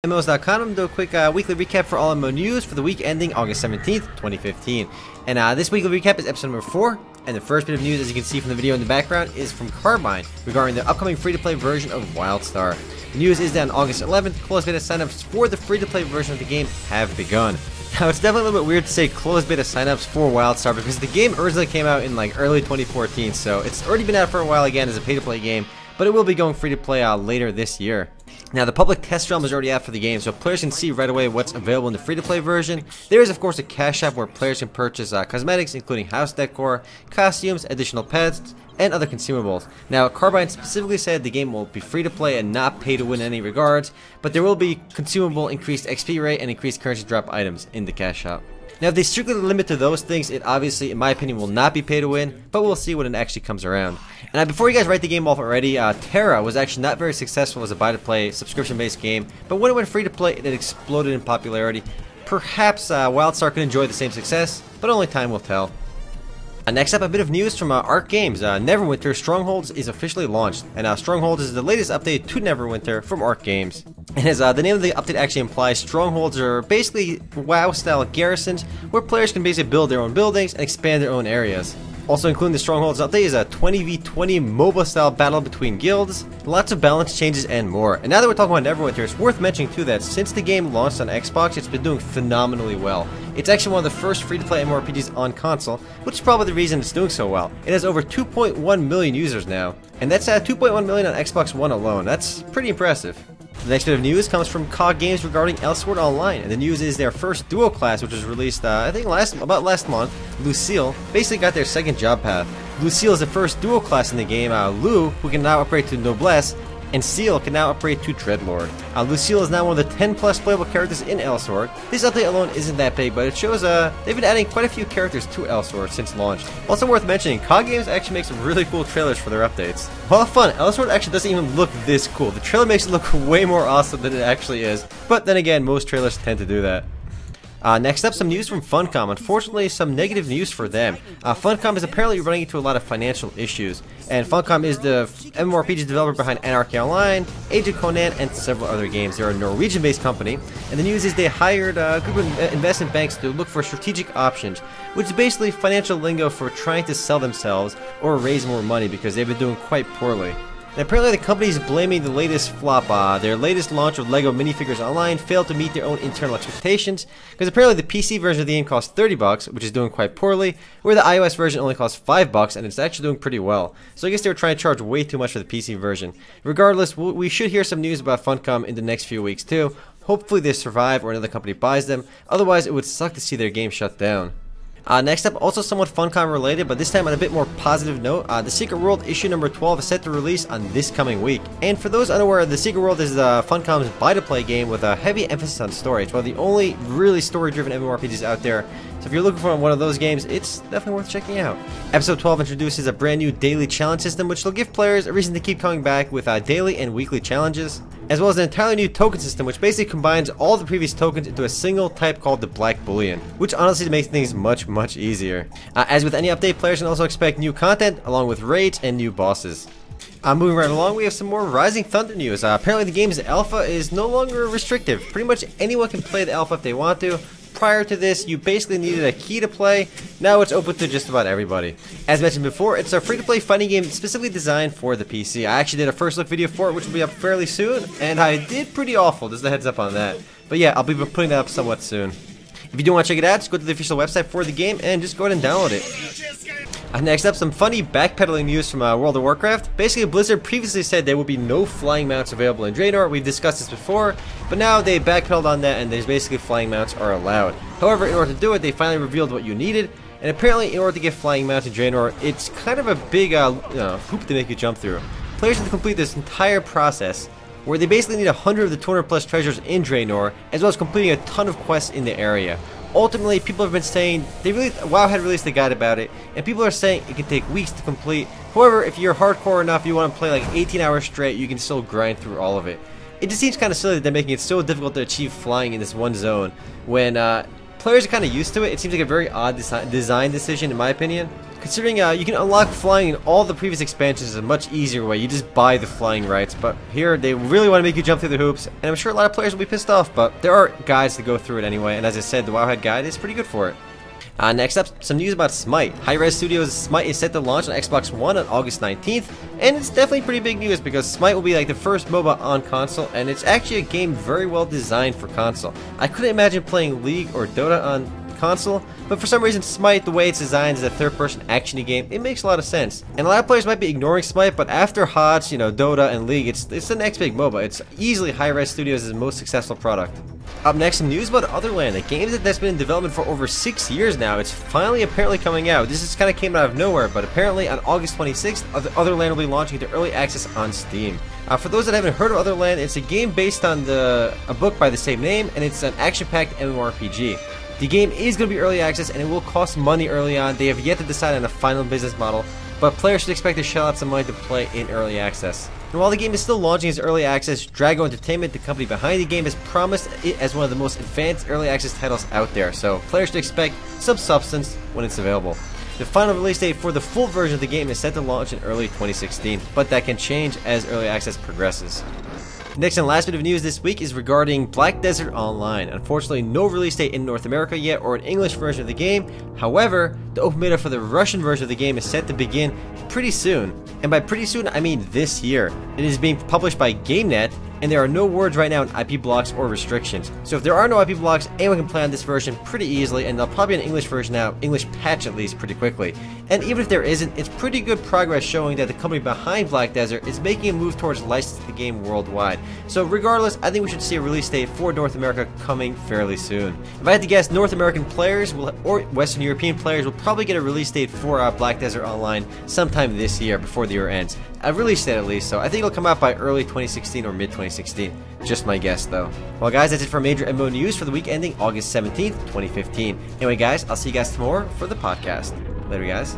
MMOs.com. I'm going to do a quick weekly recap for all MMO news for the week ending August 17th, 2015. And this weekly recap is episode number 4. And the first bit of news, as you can see from the video in the background, is from Carbine regarding the upcoming free-to-play version of Wildstar. The news is that on August 11th, closed beta signups for the free-to-play version of the game have begun. Now, it's definitely a little bit weird to say closed beta signups for Wildstar because the game originally came out in like early 2014, so it's already been out for a while again as a pay-to-play game, but it will be going free-to-play later this year. Now, the public test realm is already out for the game, so players can see right away what's available in the free-to-play version. There is, of course, a cash shop where players can purchase cosmetics, including house decor, costumes, additional pets, and other consumables. Now, Carbine specifically said the game will be free-to-play and not pay-to-win in any regards, but there will be consumable increased XP rate and increased currency drop items in the cash shop. Now, if they strictly limit to those things, it obviously, in my opinion, will not be pay to win, but we'll see when it actually comes around. And before you guys write the game off already, Terra was actually not very successful as a buy-to-play, subscription-based game, but when it went free-to-play, it exploded in popularity. Perhaps Wildstar could enjoy the same success, but only time will tell. Next up, a bit of news from Arc Games. Neverwinter Strongholds is officially launched, and Strongholds is the latest update to Neverwinter from Arc Games. And as the name of the update actually implies, Strongholds are basically WoW-style garrisons where players can basically build their own buildings and expand their own areas. Also including the Strongholds update is a 20v20 MOBA-style battle between guilds, lots of balance changes, and more. And now that we're talking about Neverwinter, it's worth mentioning too that since the game launched on Xbox, it's been doing phenomenally well. It's actually one of the first free-to-play MMORPGs on console, which is probably the reason it's doing so well. It has over 2.1 million users now, and that's 2.1 million on Xbox One alone. That's pretty impressive. The next bit of news comes from COG Games regarding Elsword Online, and the news is their first duo class, which was released, I think about last month, Lucille, basically got their second job path. Lucille is the first duo class in the game, Lu, who can now upgrade to Noblesse, and Seal can now upgrade to Dreadlord. Lucille is now one of the 10 plus playable characters in Elsword. This update alone isn't that big, but it shows they've been adding quite a few characters to Elsword since launch. Also worth mentioning, COG Games actually makes some really cool trailers for their updates. While fun, Elsword actually doesn't even look this cool. The trailer makes it look way more awesome than it actually is, but then again, most trailers tend to do that. Next up, some news from Funcom. Unfortunately, some negative news for them. Funcom is apparently running into a lot of financial issues, and Funcom is the MMORPG developer behind Anarchy Online, Age of Conan, and several other games. They're a Norwegian-based company, and the news is they hired a group of investment banks to look for strategic options, which is basically financial lingo for trying to sell themselves or raise more money because they've been doing quite poorly. And apparently the company is blaming the latest flop. Their latest launch of LEGO minifigures online failed to meet their own internal expectations, because apparently the PC version of the game costs $30, which is doing quite poorly, where the iOS version only costs $5, and it's actually doing pretty well. So I guess they were trying to charge way too much for the PC version. Regardless, we should hear some news about Funcom in the next few weeks too. Hopefully they survive or another company buys them, otherwise it would suck to see their game shut down. Next up, also somewhat Funcom related, but this time on a bit more positive note, the Secret World issue number 12 is set to release on this coming week. And for those unaware, the Secret World is Funcom's buy-to-play game with a heavy emphasis on story. It's one of the only really story-driven MMORPGs out there, so if you're looking for one of those games, it's definitely worth checking out. Episode 12 introduces a brand new daily challenge system, which will give players a reason to keep coming back with daily and weekly challenges, as well as an entirely new token system which basically combines all the previous tokens into a single type called the Black Bullion, which honestly makes things much easier. As with any update, players can also expect new content along with raids and new bosses. Moving right along, we have some more Rising Thunder news. Apparently the game's alpha is no longer restrictive. Pretty much anyone can play the alpha if they want to. Prior to this, you basically needed a key to play. Now it's open to just about everybody. As mentioned before, it's a free-to-play fighting game specifically designed for the PC. I actually did a first look video for it, which will be up fairly soon, and I did pretty awful, just a heads up on that. But yeah, I'll be putting that up somewhat soon. If you do want to check it out, just go to the official website for the game and just go ahead and download it. Next up, some funny backpedaling news from World of Warcraft. Basically, Blizzard previously said there will be no flying mounts available in Draenor. We've discussed this before, but now they backpedaled on that and there's basically flying mounts are allowed. However, in order to do it, they finally revealed what you needed, and apparently in order to get flying mounts in Draenor, it's kind of a big hoop to make you jump through. Players have to complete this entire process, where they basically need 100 of the 200 plus treasures in Draenor, as well as completing a ton of quests in the area. Ultimately, people have been saying, WoW had released a guide about it, and people are saying it can take weeks to complete. However, if you're hardcore enough, you want to play like 18 hours straight, you can still grind through all of it. It just seems kind of silly that they're making it so difficult to achieve flying in this one zone, when players are kind of used to it. It seems like a very odd design decision in my opinion. Considering you can unlock flying in all the previous expansions in a much easier way. You just buy the flying rights, but here they really want to make you jump through the hoops, and I'm sure a lot of players will be pissed off, but there are guides to go through it anyway, and as I said, the Wowhead guide is pretty good for it. Next up, some news about Smite. Hi-Res Studios' Smite is set to launch on Xbox One on August 19th, and it's definitely pretty big news because Smite will be like the first MOBA on console, and it's actually a game very well designed for console. I couldn't imagine playing League or Dota on console, but for some reason Smite, the way it's designed as a third-person action-y game, it makes a lot of sense. And a lot of players might be ignoring Smite, but after HOTS, Dota and League, it's the next big MOBA. It's easily Hi-Res Studios' most successful product. Up next, some news about Otherland, a game that's been in development for over 6 years now. It's finally apparently coming out. This just kind of came out of nowhere, but apparently on August 26th, Otherland will be launching into early access on Steam. For those that haven't heard of Otherland, it's a game based on a book by the same name, and it's an action-packed MMORPG. The game is going to be early access, and it will cost money early on. They have yet to decide on a final business model, but players should expect to shell out some money to play in early access. And while the game is still launching as early access, Drago Entertainment, the company behind the game, has promised it as one of the most advanced early access titles out there, so players should expect some substance when it's available. The final release date for the full version of the game is set to launch in early 2016, but that can change as early access progresses. Next and last bit of news this week is regarding Black Desert Online. Unfortunately, no release date in North America yet or an English version of the game. However, the open beta for the Russian version of the game is set to begin pretty soon. And by pretty soon, I mean this year. It is being published by GameNet, and there are no words right now on IP blocks or restrictions. So if there are no IP blocks, anyone can play on this version pretty easily, and there'll probably be an English version now, English patch at least, pretty quickly. And even if there isn't, it's pretty good progress showing that the company behind Black Desert is making a move towards licensing the game worldwide. So regardless, I think we should see a release date for North America coming fairly soon. If I had to guess, North American players or Western European players will probably get a release date for Black Desert Online sometime this year before the year ends. A release date at least, so I think it'll come out by early 2016 or mid 2016. Just my guess though. Well guys, that's it for major MMO news for the week ending August 17th, 2015. Anyway guys, I'll see you guys tomorrow for the podcast. Later guys.